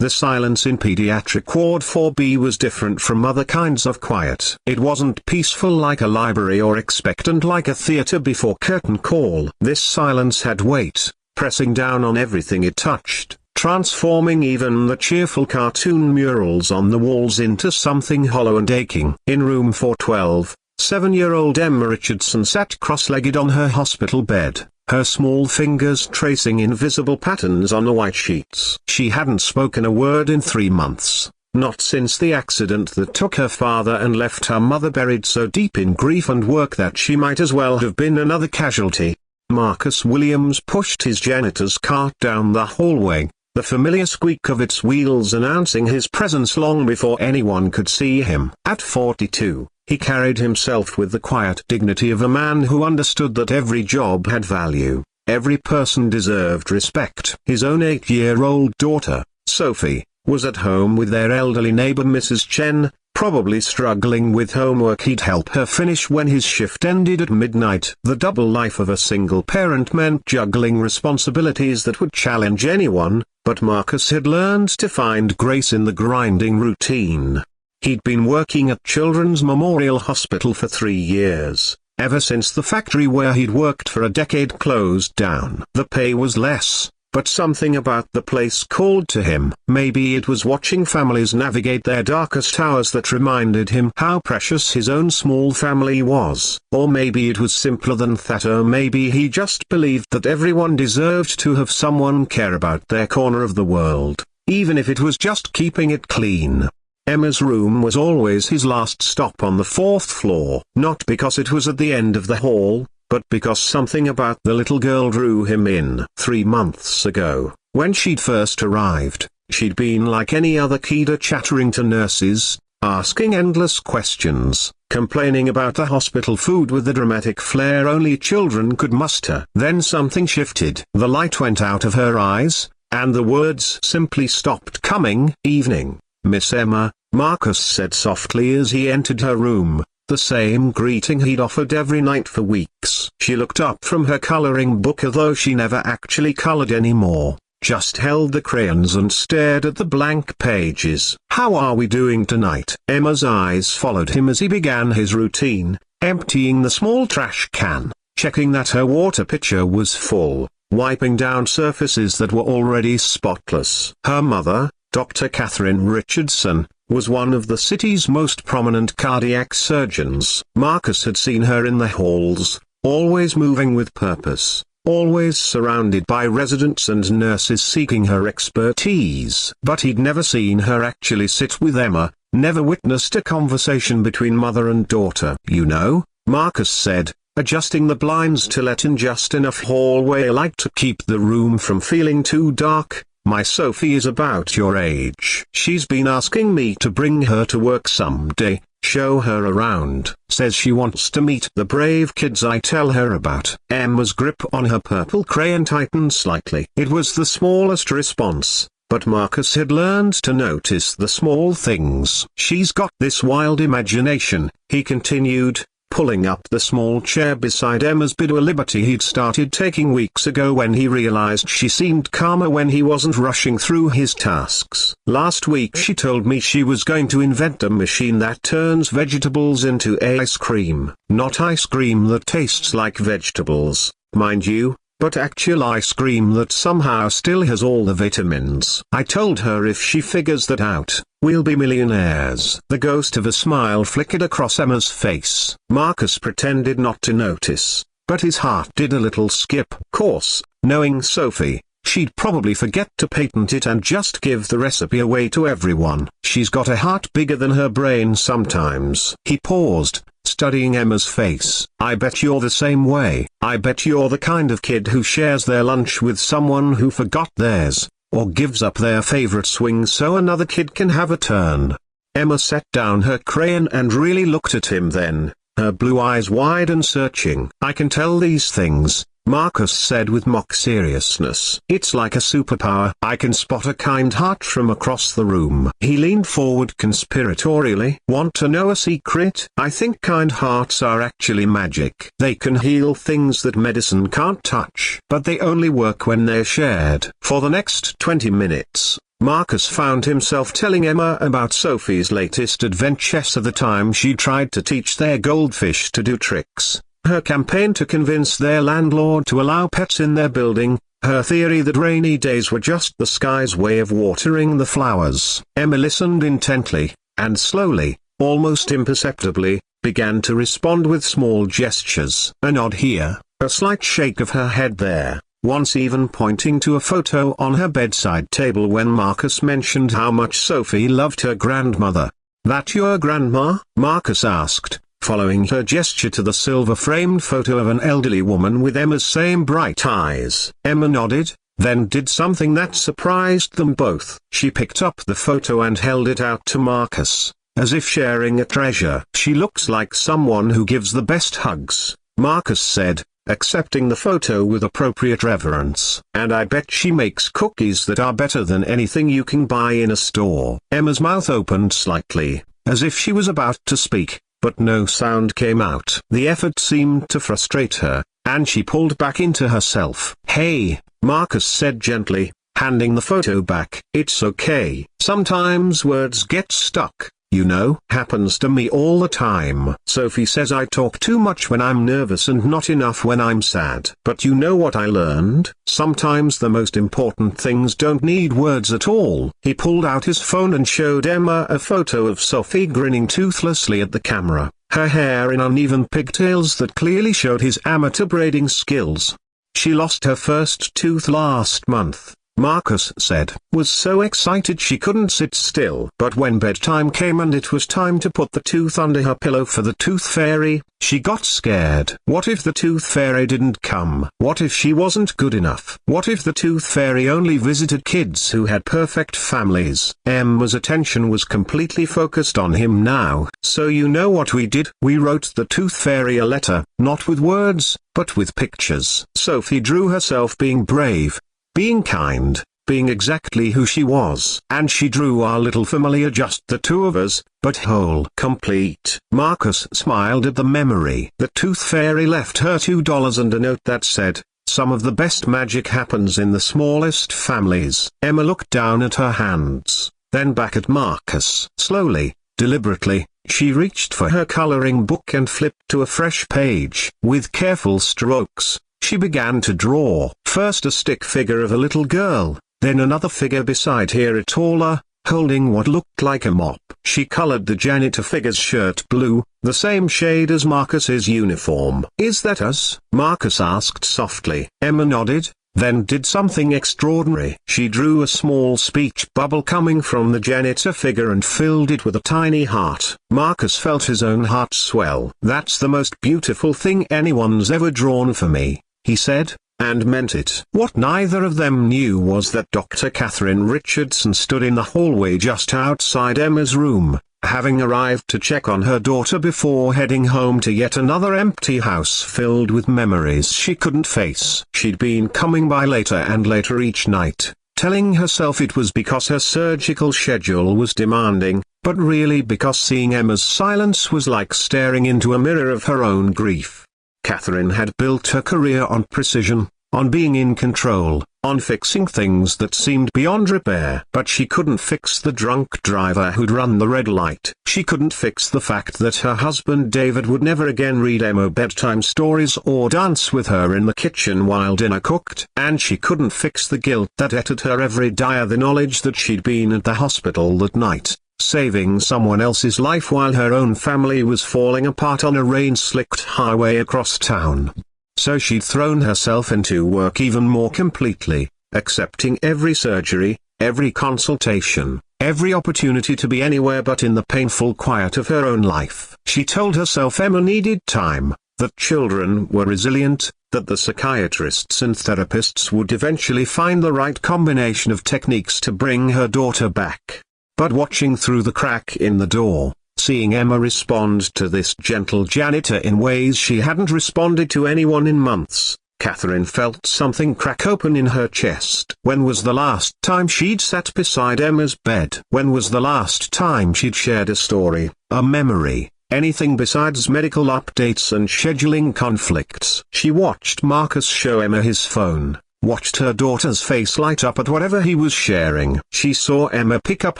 The silence in pediatric ward 4B was different from other kinds of quiet. It wasn't peaceful like a library or expectant like a theater before curtain call. This silence had weight, pressing down on everything it touched, transforming even the cheerful cartoon murals on the walls into something hollow and aching. In room 412, 7-year-old Emma Richardson sat cross-legged on her hospital bed, her small fingers tracing invisible patterns on the white sheets. She hadn't spoken a word in 3 months, not since the accident that took her father and left her mother buried so deep in grief and work that she might as well have been another casualty. Marcus Williams pushed his janitor's cart down the hallway, the familiar squeak of its wheels announcing his presence long before anyone could see him. At 42, he carried himself with the quiet dignity of a man who understood that every job had value, every person deserved respect. His own 8-year-old daughter, Sophie, was at home with their elderly neighbor Mrs. Chen, probably struggling with homework he'd help her finish when his shift ended at midnight. The double life of a single parent meant juggling responsibilities that would challenge anyone, but Marcus had learned to find grace in the grinding routine. He'd been working at Children's Memorial Hospital for 3 years, ever since the factory where he'd worked for a decade closed down. The pay was less, but something about the place called to him. Maybe it was watching families navigate their darkest hours that reminded him how precious his own small family was. Or maybe it was simpler than that, or maybe he just believed that everyone deserved to have someone care about their corner of the world, even if it was just keeping it clean. Emma's room was always his last stop on the 4th floor, not because it was at the end of the hall, but because something about the little girl drew him in. 3 months ago, when she'd first arrived, she'd been like any other kid, chattering to nurses, asking endless questions, complaining about the hospital food with the dramatic flair only children could muster. Then something shifted. The light went out of her eyes, and the words simply stopped coming. "Evening, Miss Emma," Marcus said softly as he entered her room, the same greeting he'd offered every night for weeks. She looked up from her coloring book, although she never actually colored anymore, just held the crayons and stared at the blank pages. "How are we doing tonight?" Emma's eyes followed him as he began his routine, emptying the small trash can, checking that her water pitcher was full, wiping down surfaces that were already spotless. Her mother, Dr. Catherine Richardson, was one of the city's most prominent cardiac surgeons. Marcus had seen her in the halls, always moving with purpose, always surrounded by residents and nurses seeking her expertise. But he'd never seen her actually sit with Emma, never witnessed a conversation between mother and daughter. "You know," Marcus said, adjusting the blinds to let in just enough hallway light to keep the room from feeling too dark, "my Sophie is about your age. She's been asking me to bring her to work someday, show her around. Says she wants to meet the brave kids I tell her about." Emma's grip on her purple crayon tightened slightly. It was the smallest response, but Marcus had learned to notice the small things. "She's got this wild imagination," he continued, pulling up the small chair beside Emma's bed, a liberty he'd started taking weeks ago when he realized she seemed calmer when he wasn't rushing through his tasks. "Last week she told me she was going to invent a machine that turns vegetables into ice cream. Not ice cream that tastes like vegetables, mind you, but actual ice cream that somehow still has all the vitamins. I told her if she figures that out, we'll be millionaires." The ghost of a smile flickered across Emma's face. Marcus pretended not to notice, but his heart did a little skip. Course, knowing Sophie, she'd probably forget to patent it and just give the recipe away to everyone. "She's got a heart bigger than her brain sometimes." He paused, studying Emma's face. "I bet you're the same way. I bet you're the kind of kid who shares their lunch with someone who forgot theirs, or gives up their favorite swing so another kid can have a turn." Emma set down her crayon and really looked at him then, her blue eyes wide and searching. "I can tell these things," Marcus said with mock seriousness. "It's like a superpower. I can spot a kind heart from across the room." He leaned forward conspiratorially. "Want to know a secret? I think kind hearts are actually magic. They can heal things that medicine can't touch. But they only work when they're shared." For the next 20 minutes, Marcus found himself telling Emma about Sophie's latest adventure, the time she tried to teach their goldfish to do tricks, her campaign to convince their landlord to allow pets in their building, her theory that rainy days were just the sky's way of watering the flowers. Emma listened intently, and slowly, almost imperceptibly, began to respond with small gestures. A nod here, a slight shake of her head there, once even pointing to a photo on her bedside table when Marcus mentioned how much Sophie loved her grandmother. "That your grandma?" Marcus asked, following her gesture to the silver-framed photo of an elderly woman with Emma's same bright eyes. Emma nodded, then did something that surprised them both. She picked up the photo and held it out to Marcus, as if sharing a treasure. "She looks like someone who gives the best hugs," Marcus said, accepting the photo with appropriate reverence. "And I bet she makes cookies that are better than anything you can buy in a store." Emma's mouth opened slightly, as if she was about to speak, but no sound came out. The effort seemed to frustrate her, and she pulled back into herself. "Hey," Marcus said gently, handing the photo back. "It's okay. Sometimes words get stuck. You know, happens to me all the time. Sophie says I talk too much when I'm nervous and not enough when I'm sad. But you know what I learned? Sometimes the most important things don't need words at all." He pulled out his phone and showed Emma a photo of Sophie grinning toothlessly at the camera, her hair in uneven pigtails that clearly showed his amateur braiding skills. "She lost her first tooth last month," Marcus said. "Was so excited she couldn't sit still. But when bedtime came and it was time to put the tooth under her pillow for the tooth fairy, she got scared. What if the tooth fairy didn't come? What if she wasn't good enough? What if the tooth fairy only visited kids who had perfect families?" Emma's attention was completely focused on him now. "So you know what we did? We wrote the tooth fairy a letter, not with words, but with pictures." Sophie drew herself being brave, being kind, being exactly who she was. "And she drew our little family, just the two of us, but whole, complete." Marcus smiled at the memory. The tooth fairy left her $2 and a note that said, "Some of the best magic happens in the smallest families." Emma looked down at her hands, then back at Marcus. Slowly, deliberately, she reached for her coloring book and flipped to a fresh page. With careful strokes, she began to draw, first a stick figure of a little girl, then another figure beside her, taller, holding what looked like a mop. She colored the janitor figure's shirt blue, the same shade as Marcus's uniform. "Is that us?" Marcus asked softly. Emma nodded, then did something extraordinary. She drew a small speech bubble coming from the janitor figure and filled it with a tiny heart. Marcus felt his own heart swell. "That's the most beautiful thing anyone's ever drawn for me," he said, and meant it. What neither of them knew was that Dr. Catherine Richardson stood in the hallway just outside Emma's room, having arrived to check on her daughter before heading home to yet another empty house filled with memories she couldn't face. She'd been coming by later and later each night, telling herself it was because her surgical schedule was demanding, but really because seeing Emma's silence was like staring into a mirror of her own grief. Catherine had built her career on precision, on being in control, on fixing things that seemed beyond repair. But she couldn't fix the drunk driver who'd run the red light. She couldn't fix the fact that her husband David would never again read Emma bedtime stories or dance with her in the kitchen while dinner cooked. And she couldn't fix the guilt that ate at her every day, the knowledge that she'd been at the hospital that night, saving someone else's life while her own family was falling apart on a rain-slicked highway across town. So she'd thrown herself into work even more completely, accepting every surgery, every consultation, every opportunity to be anywhere but in the painful quiet of her own life. She told herself Emma needed time, that children were resilient, that the psychiatrists and therapists would eventually find the right combination of techniques to bring her daughter back. But watching through the crack in the door, seeing Emma respond to this gentle janitor in ways she hadn't responded to anyone in months, Catherine felt something crack open in her chest. When was the last time she'd sat beside Emma's bed? When was the last time she'd shared a story, a memory, anything besides medical updates and scheduling conflicts? She watched Marcus show Emma his phone, watched her daughter's face light up at whatever he was sharing. She saw Emma pick up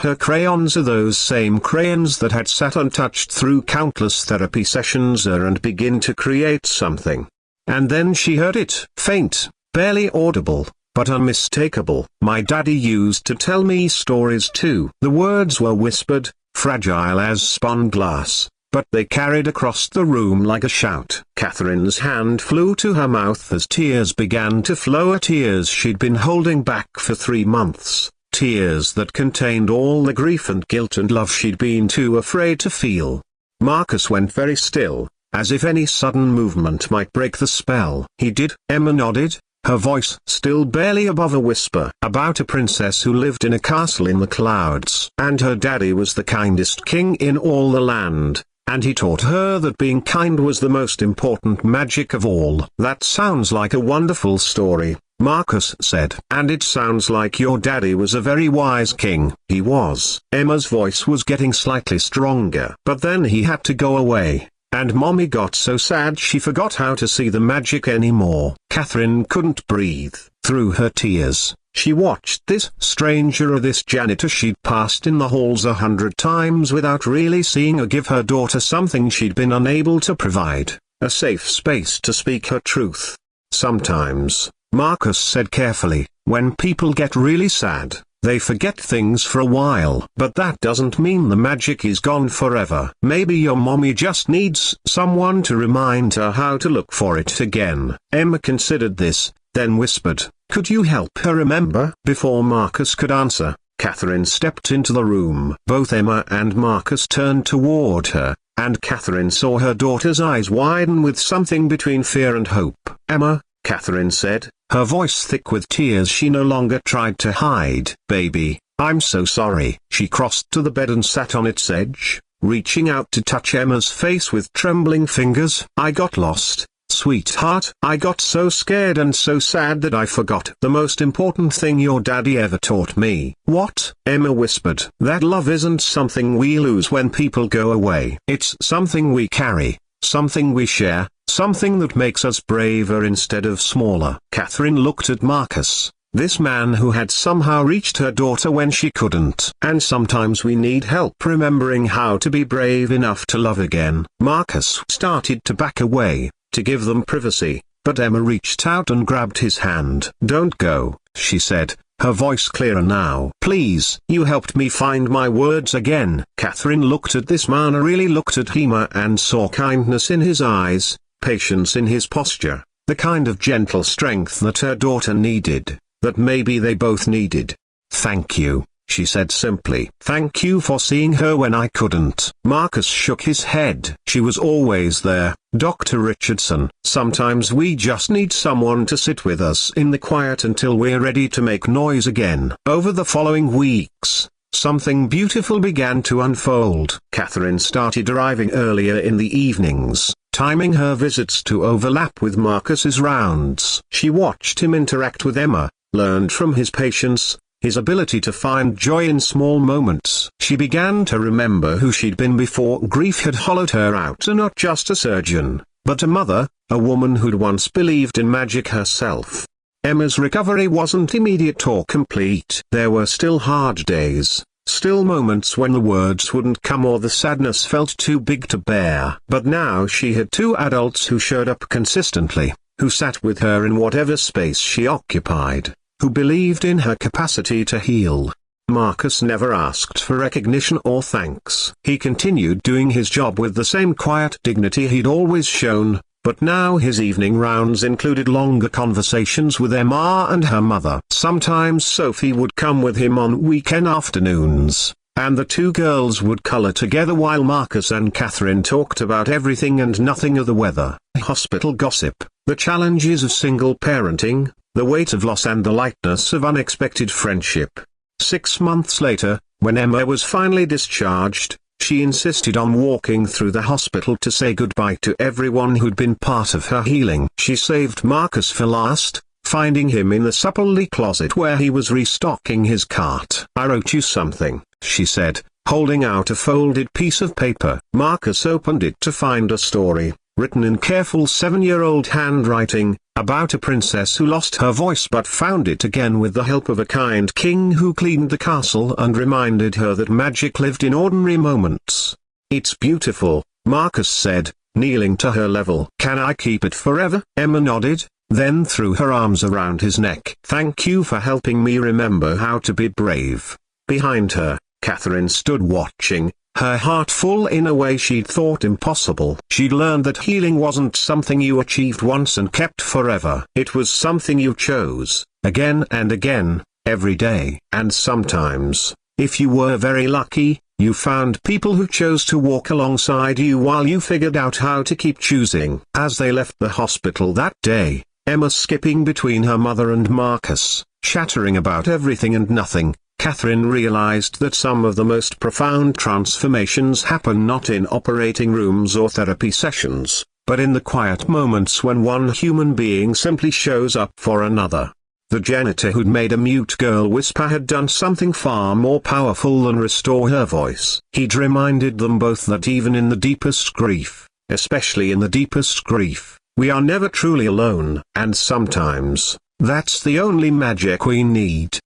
her crayons, those same crayons that had sat untouched through countless therapy sessions, and begin to create something. And then she heard it, faint, barely audible, but unmistakable. "My daddy used to tell me stories too." The words were whispered, fragile as spun glass, but they carried across the room like a shout. Catherine's hand flew to her mouth as tears began to flow, tears she'd been holding back for 3 months, tears that contained all the grief and guilt and love she'd been too afraid to feel. Marcus went very still, as if any sudden movement might break the spell. "He did," Emma nodded, her voice still barely above a whisper. "About a princess who lived in a castle in the clouds. And her daddy was the kindest king in all the land, and he taught her that being kind was the most important magic of all." "That sounds like a wonderful story," Marcus said. "And it sounds like your daddy was a very wise king." "He was." Emma's voice was getting slightly stronger. "But then he had to go away. And Mommy got so sad she forgot how to see the magic anymore." Catherine couldn't breathe. Through her tears, she watched this stranger, or this janitor she'd passed in the halls 100 times without really seeing her, give her daughter something she'd been unable to provide, a safe space to speak her truth. "Sometimes," Marcus said carefully, "when people get really sad, they forget things for a while. But that doesn't mean the magic is gone forever. Maybe your mommy just needs someone to remind her how to look for it again." Emma considered this, then whispered, "Could you help her remember?" Before Marcus could answer, Catherine stepped into the room. Both Emma and Marcus turned toward her, and Catherine saw her daughter's eyes widen with something between fear and hope. "Emma," Catherine said, her voice thick with tears she no longer tried to hide. "Baby, I'm so sorry." She crossed to the bed and sat on its edge, reaching out to touch Emma's face with trembling fingers. "I got lost, sweetheart. I got so scared and so sad that I forgot the most important thing your daddy ever taught me." "What?" Emma whispered. "That love isn't something we lose when people go away. It's something we carry, something we share, something that makes us braver instead of smaller." Catherine looked at Marcus, this man who had somehow reached her daughter when she couldn't. "And sometimes we need help remembering how to be brave enough to love again." Marcus started to back away, to give them privacy, but Emma reached out and grabbed his hand. "Don't go," she said, her voice clearer now. "Please." "You helped me find my words again." Catherine looked at this man, really looked at Emma, and saw kindness in his eyes, patience in his posture, the kind of gentle strength that her daughter needed, that maybe they both needed. "Thank you," she said simply. "Thank you for seeing her when I couldn't." Marcus shook his head. "She was always there, Dr. Richardson. Sometimes we just need someone to sit with us in the quiet until we're ready to make noise again." Over the following weeks, something beautiful began to unfold. Catherine started arriving earlier in the evenings, timing her visits to overlap with Marcus's rounds. She watched him interact with Emma, learned from his patience, his ability to find joy in small moments. She began to remember who she'd been before grief had hollowed her out. Not just a surgeon, but a mother, a woman who'd once believed in magic herself. Emma's recovery wasn't immediate or complete. There were still hard days, still moments when the words wouldn't come or the sadness felt too big to bear. But now she had 2 adults who showed up consistently, who sat with her in whatever space she occupied, who believed in her capacity to heal. Marcus never asked for recognition or thanks. He continued doing his job with the same quiet dignity he'd always shown, but now his evening rounds included longer conversations with Emma and her mother. Sometimes Sophie would come with him on weekend afternoons, and the 2 girls would color together while Marcus and Catherine talked about everything and nothing of the weather, hospital gossip, the challenges of single parenting, the weight of loss and the lightness of unexpected friendship. 6 months later, when Emma was finally discharged, she insisted on walking through the hospital to say goodbye to everyone who'd been part of her healing. She saved Marcus for last, finding him in the supperly closet where he was restocking his cart. "I wrote you something," she said, holding out a folded piece of paper. Marcus opened it to find a story, written in careful 7-year-old handwriting, about a princess who lost her voice but found it again with the help of a kind king who cleaned the castle and reminded her that magic lived in ordinary moments. "It's beautiful," Marcus said, kneeling to her level. "Can I keep it forever?" Emma nodded, then threw her arms around his neck. "Thank you for helping me remember how to be brave." Behind her, Catherine stood watching, her heart full in a way she'd thought impossible. She'd learned that healing wasn't something you achieved once and kept forever. It was something you chose, again and again, every day. And sometimes, if you were very lucky, you found people who chose to walk alongside you while you figured out how to keep choosing. As they left the hospital that day, Emma skipping between her mother and Marcus, chattering about everything and nothing, Catherine realized that some of the most profound transformations happen not in operating rooms or therapy sessions, but in the quiet moments when one human being simply shows up for another. The janitor who'd made a mute girl whisper had done something far more powerful than restore her voice. He'd reminded them both that even in the deepest grief, especially in the deepest grief, we are never truly alone. And sometimes, that's the only magic we need.